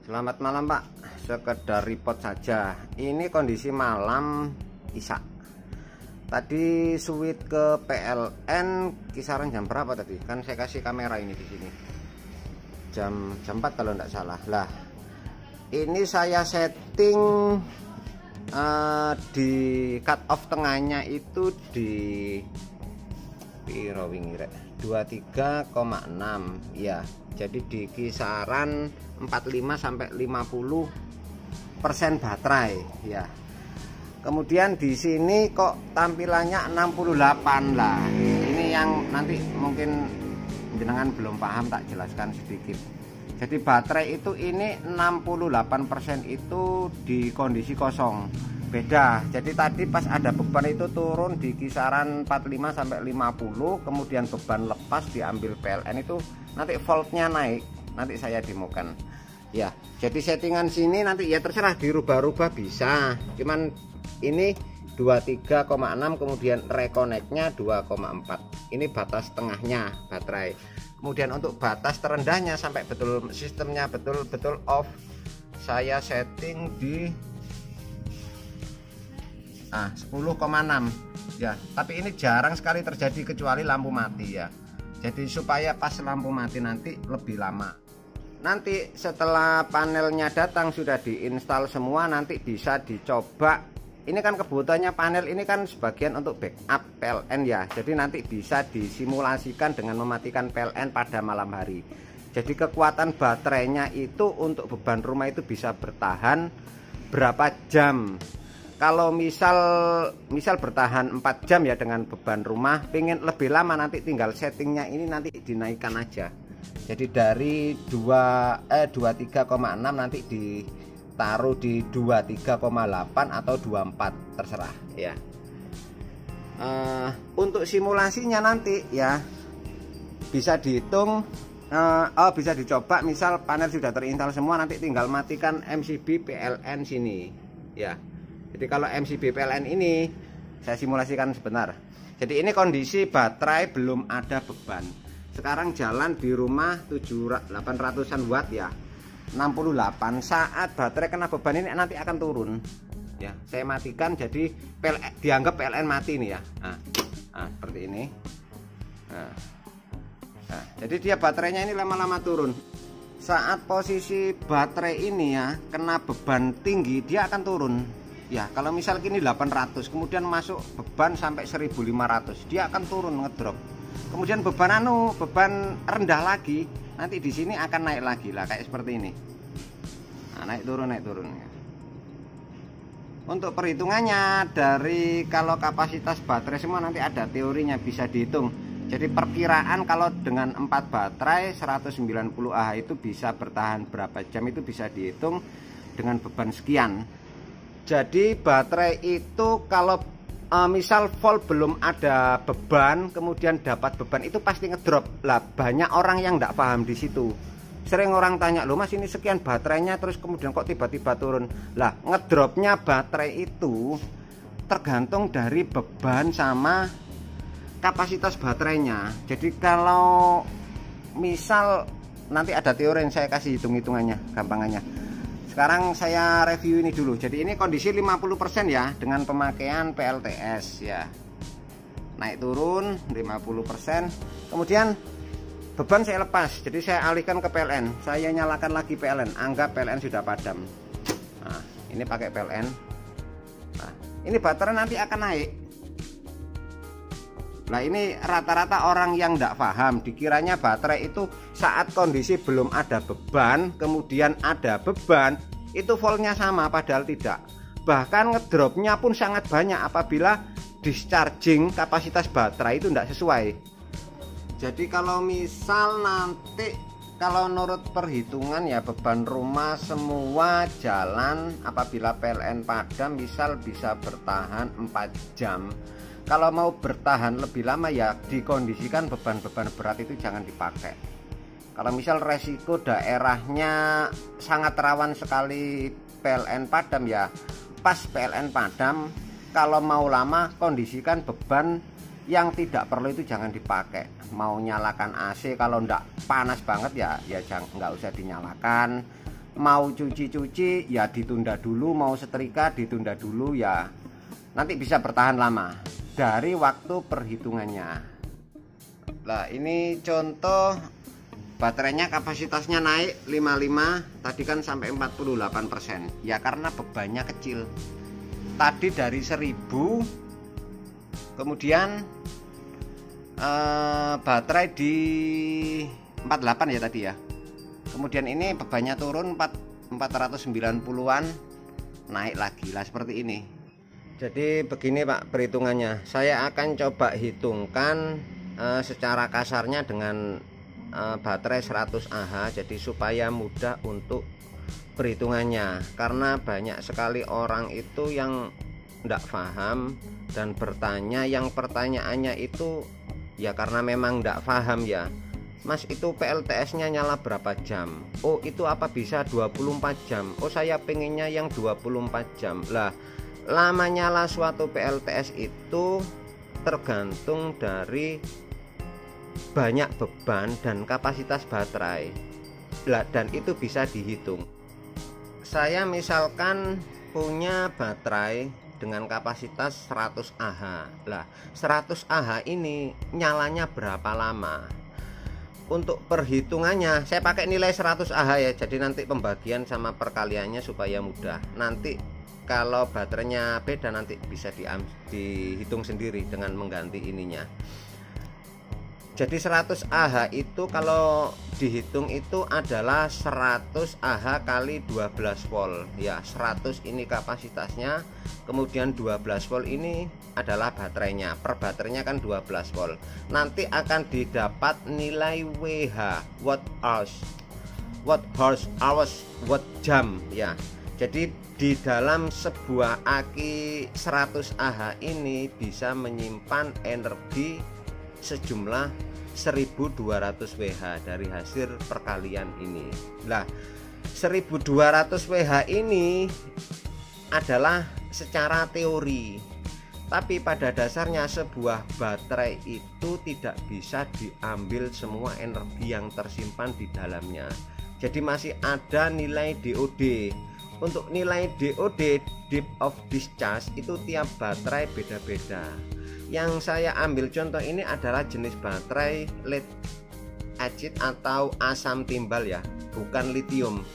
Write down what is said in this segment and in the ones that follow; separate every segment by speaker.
Speaker 1: Selamat malam Pak, sekedar report saja. Ini kondisi malam Isak. Tadi switch ke PLN kisaran jam berapa tadi? Kan saya kasih kamera ini di sini. Jam 4 kalau tidak salah. Lah, ini saya setting di cut off tengahnya itu di piro wingi rek 23,6 ya. Jadi di kisaran 45 sampai 50% baterai ya. Kemudian di sini kok tampilannya 68 lah. Ini yang nanti mungkin jenengan belum paham, tak jelaskan sedikit. Jadi baterai itu ini 68% itu di kondisi kosong. Beda. Jadi tadi pas ada beban itu turun di kisaran 45 sampai 50, kemudian beban lepas diambil PLN itu nanti voltnya naik. Nanti saya demokan. Ya, jadi settingan sini nanti ya terserah dirubah-rubah bisa. Cuman ini 23,6 kemudian reconnectnya 2,4. Ini batas tengahnya baterai. Kemudian untuk batas terendahnya sampai betul sistemnya betul-betul off, saya setting di 10,6 ya. Tapi ini jarang sekali terjadi kecuali lampu mati ya. Jadi supaya pas lampu mati nanti lebih lama. Nanti setelah panelnya datang sudah diinstal semua, nanti bisa dicoba. Ini kan kebutuhannya panel ini kan sebagian untuk backup PLN ya. Jadi nanti bisa disimulasikan dengan mematikan PLN pada malam hari. Jadi kekuatan baterainya itu untuk beban rumah itu bisa bertahan berapa jam. Kalau misal bertahan 4 jam ya dengan beban rumah, pengen lebih lama nanti tinggal settingnya ini nanti dinaikkan aja. Jadi dari 23,6 nanti ditaruh di 23,8 atau 24 terserah ya. Untuk simulasinya nanti ya bisa dihitung, bisa dicoba. Misal panel sudah terinstall semua, nanti tinggal matikan MCB PLN sini ya. Jadi kalau MCB PLN ini saya simulasikan sebentar. Jadi ini kondisi baterai belum ada beban. Sekarang jalan di rumah 800-an watt ya. 68 saat baterai kena beban ini nanti akan turun. Ya, saya matikan jadi dianggap PLN mati nih ya. Nah, seperti ini. Nah, jadi dia baterainya ini lama-lama turun. Saat posisi baterai ini ya kena beban tinggi, dia akan turun. Ya, kalau misal gini 800, kemudian masuk beban sampai 1500, dia akan turun ngedrop. Kemudian beban rendah lagi, nanti di sini akan naik lagi lah kayak seperti ini. Nah, naik turun. Untuk perhitungannya dari kalau kapasitas baterai semua nanti ada teorinya bisa dihitung. Jadi perkiraan kalau dengan 4 baterai 190 Ah itu bisa bertahan berapa jam itu bisa dihitung dengan beban sekian. Jadi baterai itu kalau misal volt belum ada beban, kemudian dapat beban itu pasti ngedrop. Lah banyak orang yang tidak paham di situ. Sering orang tanya, loh mas ini sekian baterainya terus kemudian kok tiba-tiba turun. Lah ngedropnya baterai itu tergantung dari beban sama kapasitas baterainya. Jadi kalau misal nanti ada teori yang saya kasih hitung-hitungannya, gampangannya. Sekarang saya review ini dulu. Jadi ini kondisi 50% ya dengan pemakaian PLTS ya. Naik turun 50%. Kemudian beban saya lepas. Jadi saya alihkan ke PLN. Saya nyalakan lagi PLN. Anggap PLN sudah padam. Nah, ini pakai PLN. Nah, ini baterai nanti akan naik. Nah ini rata-rata orang yang tidak paham dikiranya baterai itu saat kondisi belum ada beban kemudian ada beban itu voltnya sama, padahal tidak. Bahkan ngedropnya pun sangat banyak apabila discharging kapasitas baterai itu tidak sesuai. Jadi kalau misal nanti kalau menurut perhitungan ya beban rumah semua jalan apabila PLN padam misal bisa bertahan 4 jam. Kalau mau bertahan lebih lama ya dikondisikan beban-beban berat itu jangan dipakai. Kalau misal resiko daerahnya sangat rawan sekali PLN padam ya pas PLN padam, kalau mau lama kondisikan beban yang tidak perlu itu jangan dipakai. Mau nyalakan AC kalau ndak panas banget ya jangan, nggak usah dinyalakan. mau cuci-cuci ya ditunda dulu, mau setrika ditunda dulu ya, nanti bisa bertahan lama dari waktu perhitungannya. Nah ini contoh baterainya, kapasitasnya naik 55, tadi kan sampai 48%. Ya karena bebannya kecil. Tadi dari 1000, kemudian baterai di 48 ya tadi ya. Kemudian ini bebannya turun 490-an, naik lagi lah seperti ini. Jadi begini Pak perhitungannya. Saya akan coba hitungkan secara kasarnya dengan baterai 100 Ah, jadi supaya mudah untuk perhitungannya, karena banyak sekali orang itu yang tidak paham dan bertanya, yang pertanyaannya itu ya karena memang tidak paham ya. Mas itu PLTS nya nyala berapa jam? Oh itu apa bisa 24 jam? Oh saya pengennya yang 24 jam. Lah lama nyala suatu PLTS itu tergantung dari banyak beban dan kapasitas baterai. Lah dan itu bisa dihitung. Saya misalkan punya baterai dengan kapasitas 100 Ah. Lah 100 Ah ini nyalanya berapa lama? Untuk perhitungannya saya pakai nilai 100 Ah ya, jadi nanti pembagian sama perkaliannya supaya mudah. Nanti kalau baterainya beda nanti bisa dihitung sendiri dengan mengganti ininya. Jadi 100 Ah itu kalau dihitung itu adalah 100 Ah kali 12 volt ya. 100 ini kapasitasnya, kemudian 12 volt ini adalah baterainya. Per baterainya kan 12 volt. Nanti akan didapat nilai WH, watt hours, watt jam ya. Jadi di dalam sebuah aki 100 Ah ini bisa menyimpan energi sejumlah 1200 WH dari hasil perkalian ini. Nah 1200 WH ini adalah secara teori, tapi pada dasarnya sebuah baterai itu tidak bisa diambil semua energi yang tersimpan di dalamnya. Jadi masih ada nilai DOD. Untuk nilai DOD, depth of discharge, itu tiap baterai beda-beda. Yang saya ambil contoh ini adalah jenis baterai lead acid atau asam timbal ya, bukan lithium.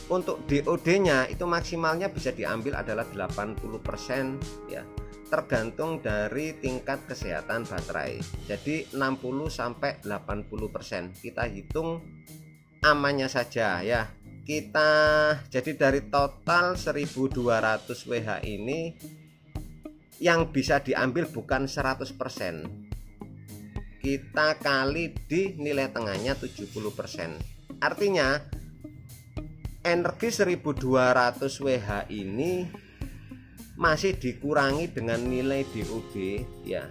Speaker 1: Untuk DOD nya itu maksimalnya bisa diambil adalah 80% ya, tergantung dari tingkat kesehatan baterai. Jadi 60 sampai 80%. Kita hitung amannya saja ya. Kita jadi dari total 1200 WH ini yang bisa diambil bukan 100%. Kita kali di nilai tengahnya 70%. Artinya energi 1200 WH ini masih dikurangi dengan nilai DOD ya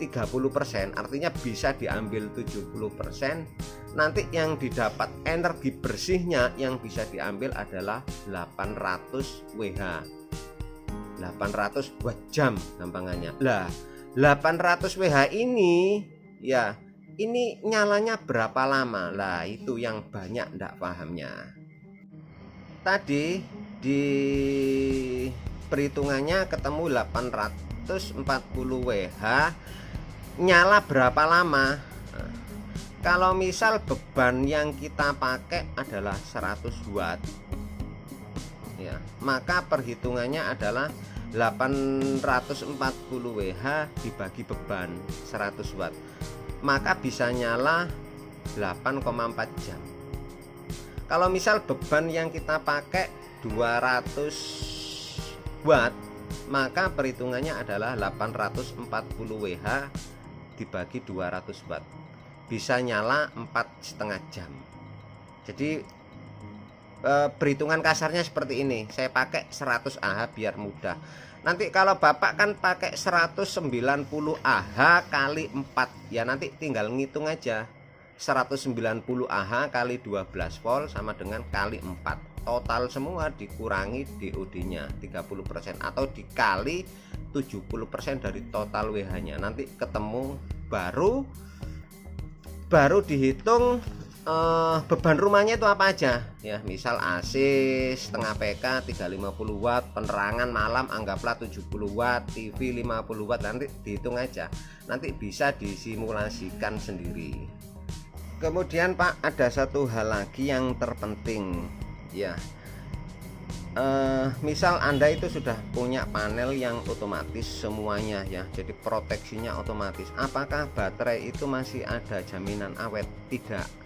Speaker 1: 30%, artinya bisa diambil 70%. Nanti yang didapat energi bersihnya yang bisa diambil adalah 800 WH, 800 watt jam gampangannya. Lah 800 WH ini ya, ini nyalanya berapa lama? Lah itu yang banyak ndak pahamnya. Tadi di perhitungannya ketemu 840 WH, nyala berapa lama? Nah, kalau misal beban yang kita pakai adalah 100 watt ya, maka perhitungannya adalah 840 WH dibagi beban 100 watt, maka bisa nyala 8,4 jam. Kalau misal beban yang kita pakai 200 watt, maka perhitungannya adalah 840 WH dibagi 200 watt, bisa nyala 4,5 jam. Jadi perhitungan kasarnya seperti ini. Saya pakai 100 Ah biar mudah. Nanti kalau Bapak kan pakai 190 Ah kali 4 ya, nanti tinggal ngitung aja. 190 Ah kali 12 volt sama dengan kali 4. Total semua dikurangi DOD nya 30% atau dikali 70% dari total WH nya. Nanti ketemu baru dihitung beban rumahnya itu apa aja ya, misal AC setengah PK 350 watt, penerangan malam anggaplah 70 watt, TV 50 watt, nanti dihitung aja, nanti bisa disimulasikan sendiri. Kemudian Pak, ada satu hal lagi yang terpenting ya, misal Anda itu sudah punya panel yang otomatis semuanya ya, jadi proteksinya otomatis, apakah baterai itu masih ada jaminan awet? Tidak.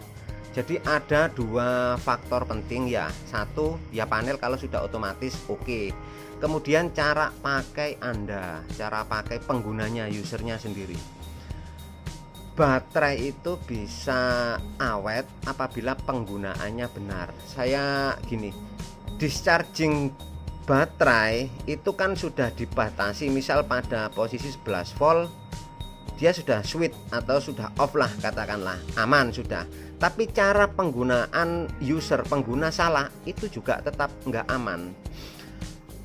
Speaker 1: Jadi ada dua faktor penting ya. Satu ya, panel kalau sudah otomatis oke. Kemudian cara pakai Anda, cara pakai penggunanya, usernya sendiri. Baterai itu bisa awet apabila penggunaannya benar. Saya gini, discharging baterai itu kan sudah dibatasi, misal pada posisi 11 volt dia sudah switch atau sudah off lah katakanlah, aman sudah. Tapi cara penggunaan user, pengguna salah, itu juga tetap nggak aman.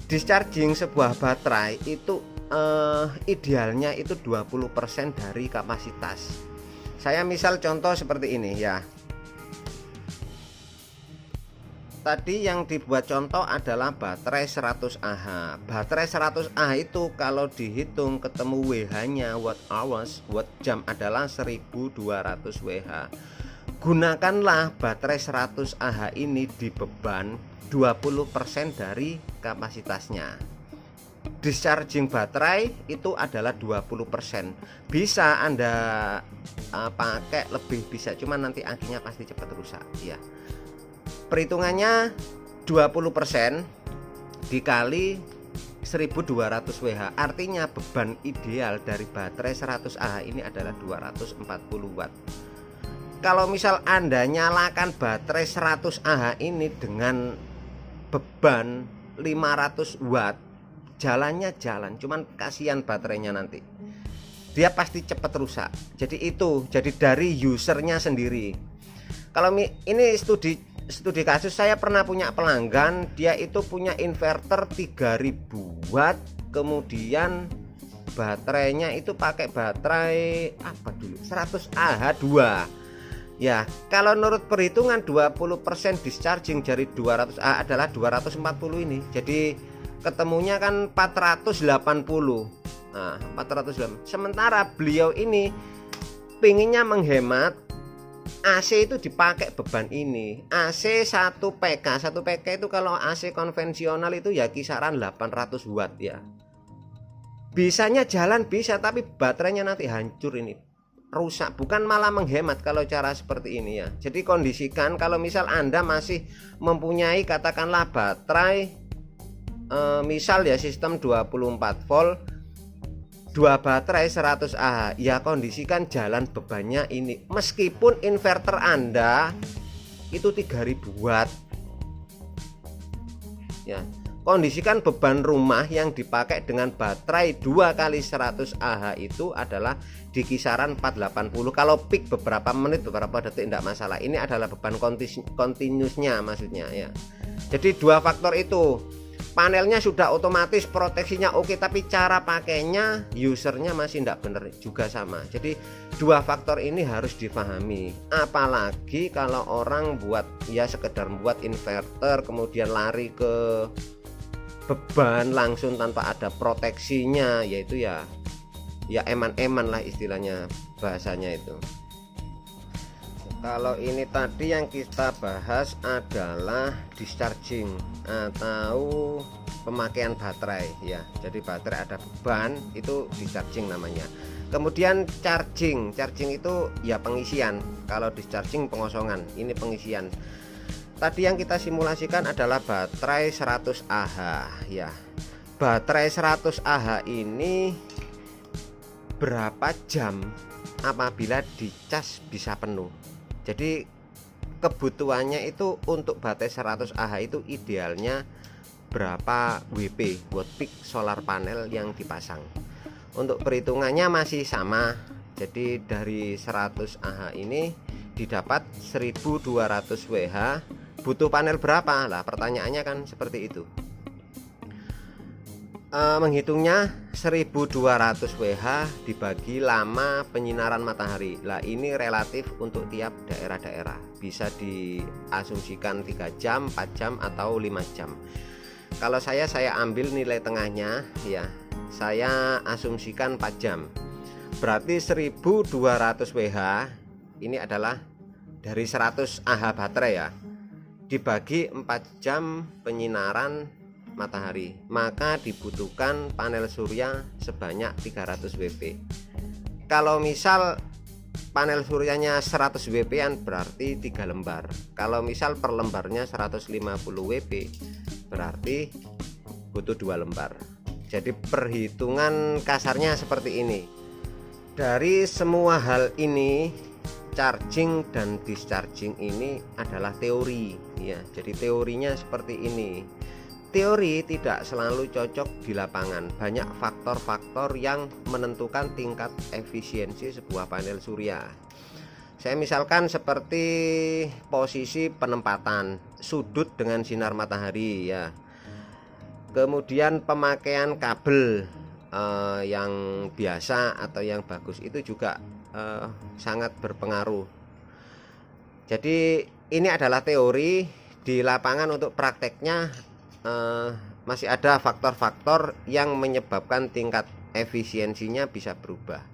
Speaker 1: Discharging sebuah baterai itu idealnya itu 20% dari kapasitas. Saya misal contoh seperti ini ya. Tadi yang dibuat contoh adalah baterai 100 Ah. Baterai 100 Ah itu kalau dihitung ketemu WH-nya, watt hours, watt jam adalah 1200 WH. Gunakanlah baterai 100 Ah ini di beban 20% dari kapasitasnya. Discharging baterai itu adalah 20%. Bisa Anda pakai lebih bisa, cuman nanti akhirnya pasti cepat rusak ya. Perhitungannya 20% dikali 1200 WH, artinya beban ideal dari baterai 100 Ah ini adalah 240 watt. Kalau misal Anda nyalakan baterai 100 Ah ini dengan beban 500 watt, jalannya jalan, cuman kasihan baterainya nanti, dia pasti cepat rusak. Jadi itu jadi dari usernya sendiri. Kalau ini studi kasus, saya pernah punya pelanggan, dia itu punya inverter 3000 watt, kemudian baterainya itu pakai baterai apa dulu, 100 Ah 2 ya. Kalau menurut perhitungan 20% discharging dari 200 Ah adalah 240 ini, jadi ketemunya kan 480. Nah 480, sementara beliau ini pinginnya menghemat, AC itu dipakai beban ini. AC 1 PK. 1 PK itu kalau AC konvensional itu ya kisaran 800 watt ya. Bisanya jalan bisa, tapi baterainya nanti hancur ini, rusak. Bukan malah menghemat kalau cara seperti ini ya. Jadi kondisikan kalau misal Anda masih mempunyai katakanlah baterai misal ya sistem 24 volt, 2 baterai 100 Ah ya, kondisikan jalan bebannya ini, meskipun inverter Anda itu 3000 watt ya. Kondisikan beban rumah yang dipakai dengan baterai 2 kali 100 Ah itu adalah di kisaran 480. Kalau peak beberapa menit, beberapa detik tidak masalah. Ini adalah beban continuousnya maksudnya ya. Jadi dua faktor itu. Panelnya sudah otomatis, proteksinya oke, tapi cara pakainya usernya masih tidak benar juga sama. Jadi dua faktor ini harus dipahami. Apalagi kalau orang buat ya sekedar buat inverter kemudian lari ke beban langsung tanpa ada proteksinya, yaitu ya eman-eman lah istilahnya, bahasanya itu. Kalau ini tadi yang kita bahas adalah discharging atau pemakaian baterai ya. Jadi baterai ada beban, itu discharging namanya. Kemudian charging itu ya pengisian. Kalau discharging pengosongan, ini pengisian. Tadi yang kita simulasikan adalah baterai 100 Ah ya. Baterai 100 Ah ini berapa jam apabila dicas bisa penuh. Jadi kebutuhannya itu untuk baterai 100 Ah itu idealnya berapa WP, watt peak solar panel yang dipasang. Untuk perhitungannya masih sama. Jadi dari 100 Ah ini didapat 1200 WH. Butuh panel berapa? Lah pertanyaannya kan seperti itu. Menghitungnya 1200 WH dibagi lama penyinaran matahari. Lah ini relatif untuk tiap daerah-daerah. Bisa diasumsikan 3 jam, 4 jam atau 5 jam. Kalau saya ambil nilai tengahnya ya. Saya asumsikan 4 jam. Berarti 1200 WH ini adalah dari 100 Ah baterai ya. Dibagi 4 jam penyinaran matahari, maka dibutuhkan panel surya sebanyak 300 WP. Kalau misal panel suryanya 100 WP-an berarti 3 lembar. Kalau misal per lembarnya 150 WP berarti butuh 2 lembar. Jadi perhitungan kasarnya seperti ini. Dari semua hal ini, charging dan discharging ini adalah teori ya. Jadi teorinya seperti ini. Teori tidak selalu cocok di lapangan. Banyak faktor-faktor yang menentukan tingkat efisiensi sebuah panel surya. Saya misalkan seperti posisi penempatan, sudut dengan sinar matahari ya. Kemudian pemakaian kabel yang biasa atau yang bagus itu juga sangat berpengaruh. Jadi ini adalah teori. Di lapangan untuk prakteknya masih ada faktor-faktor yang menyebabkan tingkat efisiensinya bisa berubah.